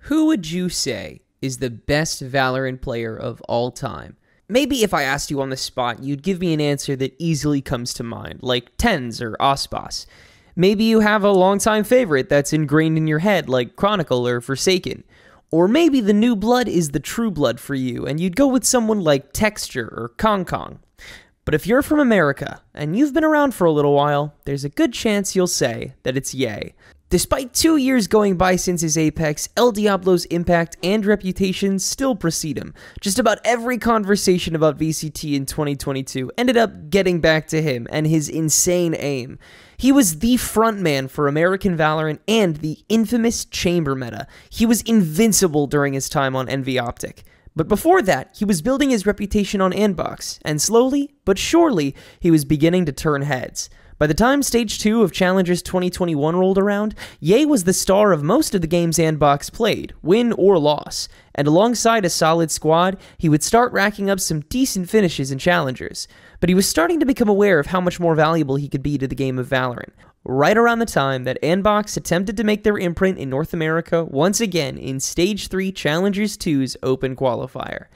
Who would you say is the best Valorant player of all time? Maybe if I asked you on the spot, you'd give me an answer that easily comes to mind, like TenZ or Ospas. Maybe you have a longtime favorite that's ingrained in your head, like Chronicle or Forsaken. Or maybe the new blood is the true blood for you, and you'd go with someone like Texture or Kong Kong. But if you're from America, and you've been around for a little while, there's a good chance you'll say that it's Ye. Despite 2 years going by since his apex, El Diablo's impact and reputation still precede him. Just about every conversation about VCT in 2022 ended up getting back to him and his insane aim. He was the frontman for American Valorant and the infamous chamber meta. He was invincible during his time on Envy Optic. But before that, he was building his reputation on Andbox, and slowly, but surely, he was beginning to turn heads. By the time Stage 2 of Challengers 2021 rolled around, Ye was the star of most of the games Andbox played, win or loss, and alongside a solid squad, he would start racking up some decent finishes in Challengers. But he was starting to become aware of how much more valuable he could be to the game of Valorant. Right around the time that Andbox attempted to make their imprint in North America once again in Stage 3 Challengers 2's Open Qualifier.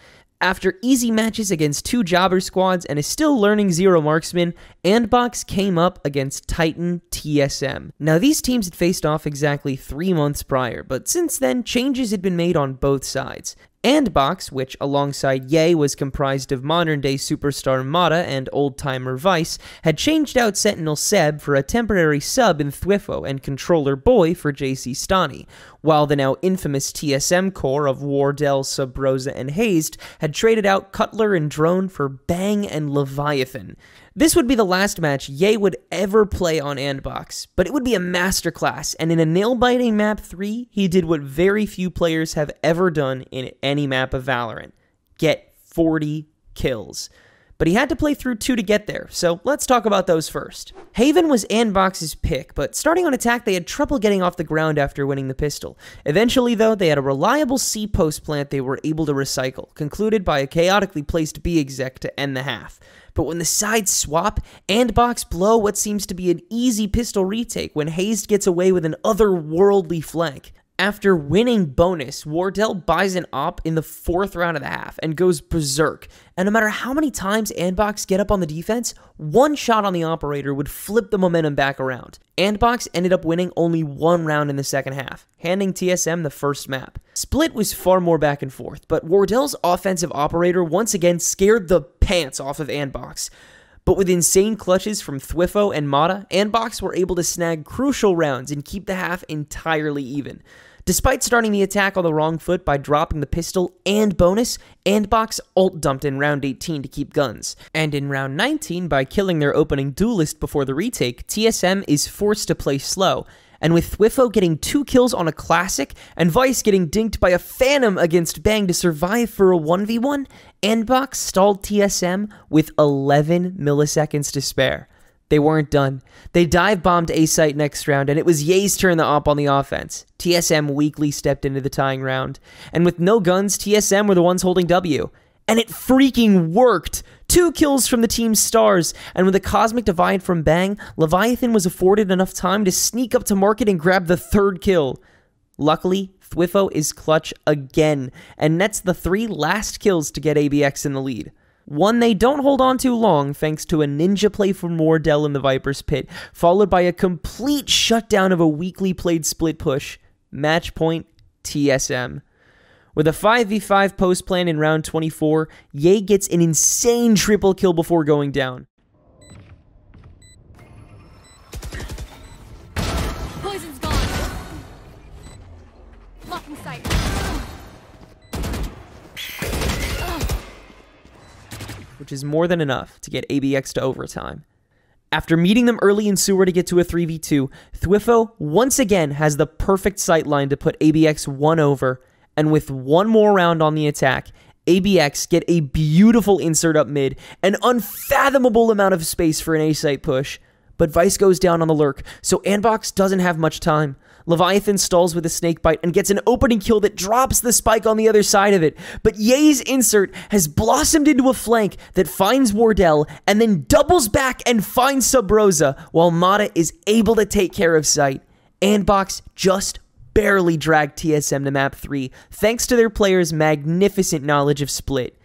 After easy matches against two jobber squads and a still learning Zero Marksman, Andbox came up against Titan TSM. Now these teams had faced off exactly 3 months prior, but since then changes had been made on both sides. Andbox, which alongside Ye was comprised of modern-day superstar Mata and old-timer Vice, had changed out Sentinel Seb for a temporary sub in Thwifo and controller Boy for JC Stani, while the now infamous TSM core of Wardell, Subrosa, and Hazed had traded out Cutler and Drone for Bang and Leviathan. This would be the last match Ye would ever play on Andbox, but it would be a masterclass, and in a nail-biting map 3, he did what very few players have ever done in any map of Valorant: get 40 kills. But he had to play through 2 to get there, so let's talk about those first. Haven was Andbox's pick, but starting on attack they had trouble getting off the ground after winning the pistol. Eventually though, they had a reliable C post plant they were able to recycle, concluded by a chaotically placed B exec to end the half. But when the sides swap, Andbox blow what seems to be an easy pistol retake when Hazed gets away with an otherworldly flank. After winning bonus, Wardell buys an op in the 4th round of the half and goes berserk, and no matter how many times Andbox get up on the defense, one shot on the operator would flip the momentum back around. Andbox ended up winning only 1 round in the second half, handing TSM the first map. Split was far more back and forth, but Wardell's offensive operator once again scared the pants off of Andbox. But with insane clutches from Thwifo and Mata, Andbox were able to snag crucial rounds and keep the half entirely even. Despite starting the attack on the wrong foot by dropping the pistol and bonus, Andbox ult-dumped in round 18 to keep guns. And in round 19, by killing their opening duelist before the retake, TSM is forced to play slow. And with Thwifo getting 2 kills on a classic, and Vice getting dinked by a Phantom against Bang to survive for a 1v1, Andbox stalled TSM with 11 milliseconds to spare. They weren't done. They dive-bombed A-site next round, and it was Ye's turn to op on the offense. TSM weakly stepped into the tying round. And with no guns, TSM were the ones holding W. And it freaking worked! 2 kills from the team's stars, and with a cosmic divide from Bang, Leviathan was afforded enough time to sneak up to market and grab the 3rd kill. Luckily, Thwifo is clutch again, and nets the 3 last kills to get ABX in the lead. One they don't hold on too long thanks to a ninja play from Wardell in the Viper's Pit, followed by a complete shutdown of a weakly played split push. Match point, TSM. With a 5v5 post plan in round 24, Ye gets an insane triple kill before going down. Poison's gone. Locking sight. Which is more than enough to get ABX to overtime. After meeting them early in sewer to get to a 3v2, Thwifo once again has the perfect sightline to put ABX 1 over, and with 1 more round on the attack, ABX get a beautiful insert up mid, an unfathomable amount of space for an A-site push. But Vice goes down on the lurk, so Andbox doesn't have much time. Leviathan stalls with a snakebite and gets an opening kill that drops the spike on the other side of it, but Ye's insert has blossomed into a flank that finds Wardell and then doubles back and finds Subrosa while Mata is able to take care of sight. Andbox just barely dragged TSM to map 3 thanks to their players' magnificent knowledge of Split,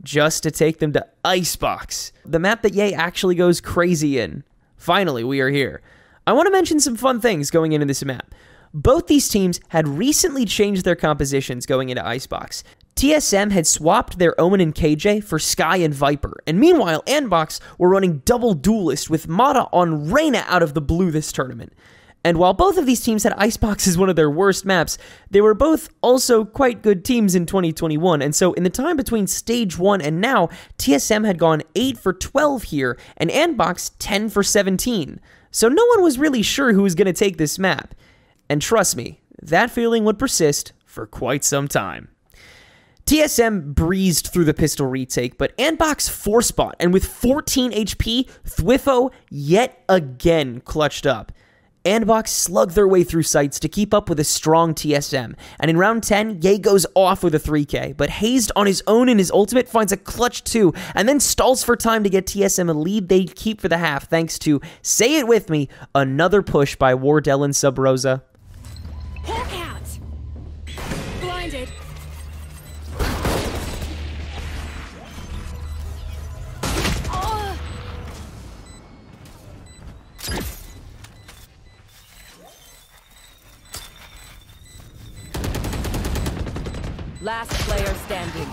just to take them to Icebox, the map that Ye actually goes crazy in. Finally, we are here. I want to mention some fun things going into this map. Both these teams had recently changed their compositions going into Icebox. TSM had swapped their Omen and KJ for Sky and Viper, and meanwhile, Andbox were running double Duelist with Mata on Reyna out of the blue this tournament. And while both of these teams had Icebox as one of their worst maps, they were both also quite good teams in 2021, and so in the time between Stage 1 and now, TSM had gone 8 for 12 here, and Andbox 10 for 17. So no one was really sure who was going to take this map. And trust me, that feeling would persist for quite some time. TSM breezed through the pistol retake, but Andbox 4-spot, and with 14 HP, Thwifo yet again clutched up. Andbox slugged their way through sites to keep up with a strong TSM, and in round 10, Ye goes off with a 3K, but Hazed on his own in his ultimate finds a clutch 2, and then stalls for time to get TSM a lead they keep for the half thanks to, say it with me, another push by Wardell and Sub Rosa. Hawk out! Blinded. Oh. Last player standing.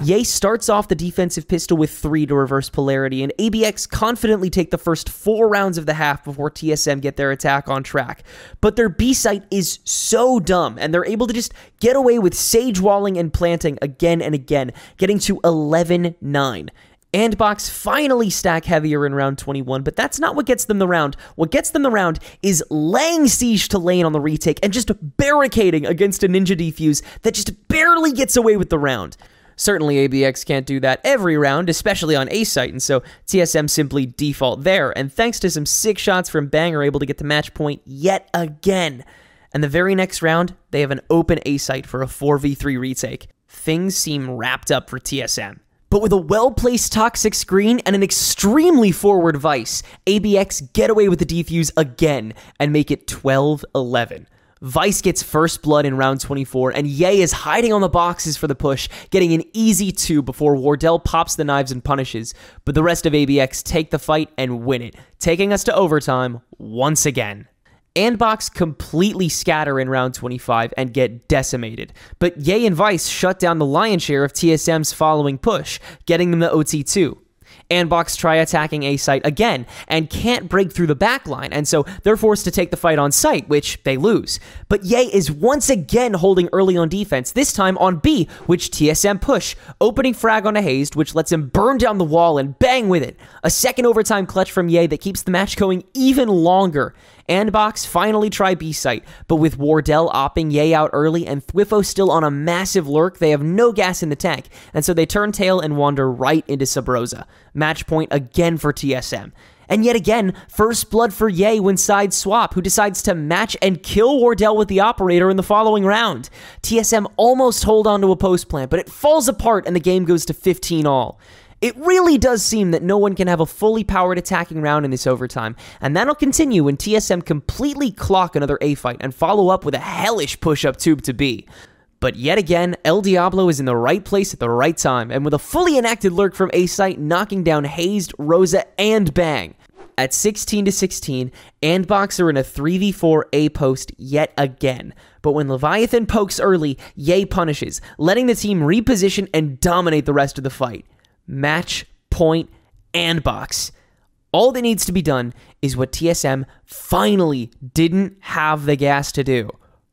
Ye starts off the defensive pistol with 3 to reverse polarity, and ABX confidently take the first 4 rounds of the half before TSM get their attack on track. But their B site is so dumb, and they're able to just get away with Sage walling and planting again and again, getting to 11-9. Andbox finally stack heavier in round 21, but that's not what gets them the round. What gets them the round is laying siege to lane on the retake and just barricading against a ninja defuse that just barely gets away with the round. Certainly ABX can't do that every round, especially on A site, and so TSM simply default there, and thanks to some sick shots from Bang are able to get the match point yet again. And the very next round, they have an open A site for a 4v3 retake. Things seem wrapped up for TSM. But with a well-placed toxic screen and an extremely forward Vice, ABX get away with the defuse again and make it 12-11. Vice gets first blood in round 24, and Ye is hiding on the boxes for the push, getting an easy 2 before Wardell pops the knives and punishes. But the rest of ABX take the fight and win it, taking us to overtime once again. Andbox completely scatter in round 25 and get decimated, but Ye and Vice shut down the lion's share of TSM's following push, getting them to OT2. Andbox try attacking A site again and can't break through the backline, and so they're forced to take the fight on site, which they lose. But Ye is once again holding early on defense, this time on B, which TSM push, opening frag on a Hazed, which lets him burn down the wall and bang with it. A second overtime clutch from Ye that keeps the match going even longer. Andbox finally try B site, but with Wardell opping Ye out early and Thwifo still on a massive lurk, they have no gas in the tank, and so they turn tail and wander right into Sub Rosa. Match point again for TSM. And yet again, first blood for Ye when side swap, who decides to match and kill Wardell with the operator in the following round. TSM almost hold on to a post plant, but it falls apart and the game goes to 15-all. It really does seem that no one can have a fully powered attacking round in this overtime, and that'll continue when TSM completely clock another A fight and follow up with a hellish push-up tube to B. But yet again, El Diablo is in the right place at the right time, and with a fully enacted lurk from A site knocking down Hazed, Rosa, and Bang. At 16-16, Andbox are in a 3v4 A post yet again, but when Leviathan pokes early, Ye punishes, letting the team reposition and dominate the rest of the fight. Match point Andbox. All that needs to be done is what TSM finally didn't have the gas to do.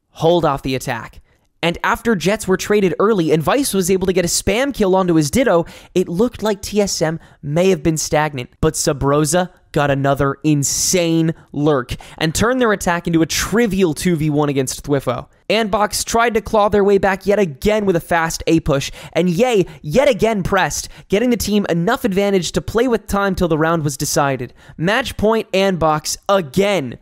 Hold off the attack. And after Jets were traded early and Vice was able to get a spam kill onto his Ditto, it looked like TSM may have been stagnant. But Sub Rosa got another insane lurk and turned their attack into a trivial 2v1 against Thwifo. Andbox tried to claw their way back yet again with a fast A push, and Ye yet again pressed, getting the team enough advantage to play with time till the round was decided. Match point Andbox again.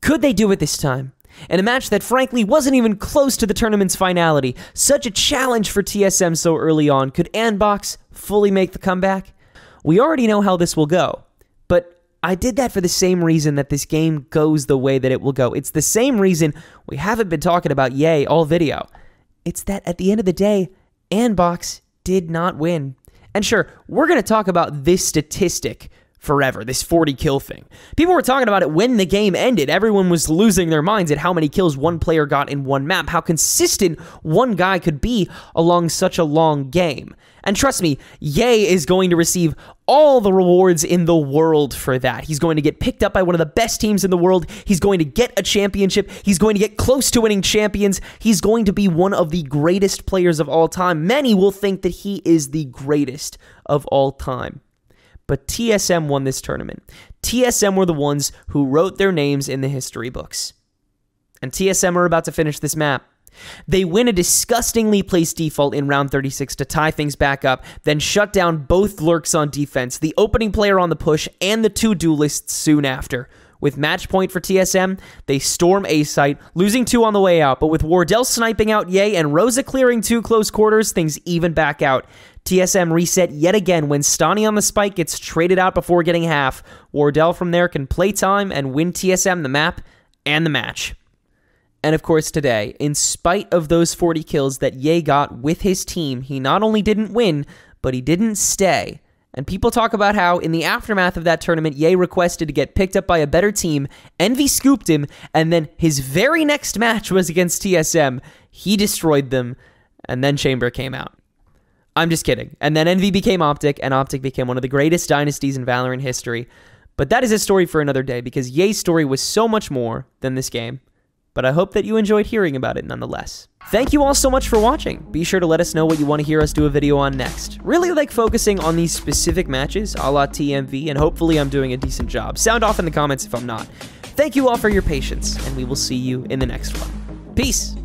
Could they do it this time? In a match that frankly wasn't even close to the tournament's finality, such a challenge for TSM so early on, could Andbox fully make the comeback? We already know how this will go, but I did that for the same reason that this game goes the way that it will go. It's the same reason we haven't been talking about Ye all video. It's that at the end of the day, Andbox did not win. And sure, we're going to talk about this statistic forever, this 40 kill thing. People were talking about it when the game ended. Everyone was losing their minds at how many kills one player got in one map, how consistent one guy could be along such a long game. And trust me, Ye is going to receive all the rewards in the world for that. He's going to get picked up by one of the best teams in the world. He's going to get a championship. He's going to get close to winning champions. He's going to be one of the greatest players of all time. Many will think that he is the greatest of all time. But TSM won this tournament. TSM were the ones who wrote their names in the history books. And TSM are about to finish this map. They win a disgustingly placed default in round 36 to tie things back up, then shut down both lurks on defense, the opening player on the push, and the two duelists soon after. With match point for TSM, they storm A site, losing 2 on the way out, but with Wardell sniping out Ye and Rosa clearing 2 close quarters, things even back out. TSM reset yet again when Stani on the spike gets traded out before getting half. Wardell from there can play time and win TSM the map and the match. And of course today, in spite of those 40 kills that Ye got with his team, he not only didn't win, but he didn't stay. And people talk about how, in the aftermath of that tournament, Ye requested to get picked up by a better team, Envy scooped him, and then his very next match was against TSM. He destroyed them, and then Chamber came out. I'm just kidding. And then Envy became Optic, and Optic became one of the greatest dynasties in Valorant history. But that is a story for another day, because Ye's story was so much more than this game. But I hope that you enjoyed hearing about it nonetheless. Thank you all so much for watching. Be sure to let us know what you want to hear us do a video on next. Really like focusing on these specific matches, a la TMV, and hopefully I'm doing a decent job. Sound off in the comments if I'm not. Thank you all for your patience, and we will see you in the next one. Peace!